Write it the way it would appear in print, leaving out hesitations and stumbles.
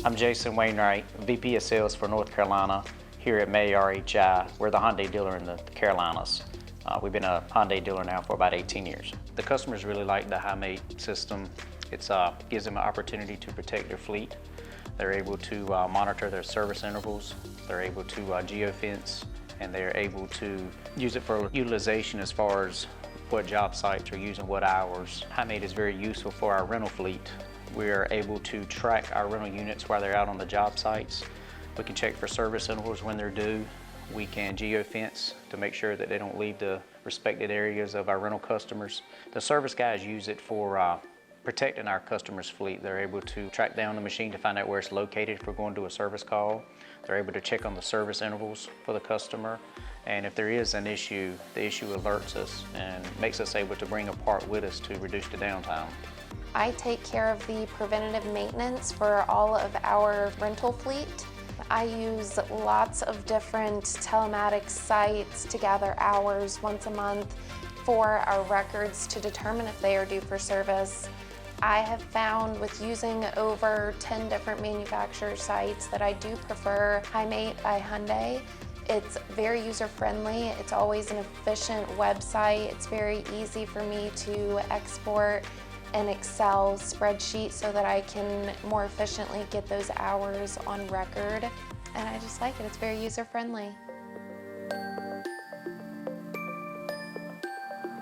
I'm Jason Wainwright, VP of Sales for North Carolina here at May RHI. We're the Hyundai dealer in the Carolinas. We've been a Hyundai dealer now for about 18 years. The customers really like the Himate system. It gives them an opportunity to protect their fleet. They're able to monitor their service intervals. They're able to geofence, and they're able to use it for utilization as far as what job sites are using what hours. Himate is very useful for our rental fleet. We are able to track our rental units while they're out on the job sites. We can check for service intervals when they're due. We can geofence to make sure that they don't leave the respected areas of our rental customers. The service guys use it for protecting our customers' fleet. They're able to track down the machine to find out where it's located if we're going to a service call. They're able to check on the service intervals for the customer. And if there is an issue, the issue alerts us and makes us able to bring a part with us to reduce the downtime. I take care of the preventative maintenance for all of our rental fleet. I use lots of different telematics sites to gather hours once a month for our records to determine if they are due for service. I have found with using over 10 different manufacturer sites that I do prefer Himate by Hyundai. It's very user-friendly. It's always an efficient website. It's very easy for me to export an Excel spreadsheet so that I can more efficiently get those hours on record. And I just like it. It's very user-friendly.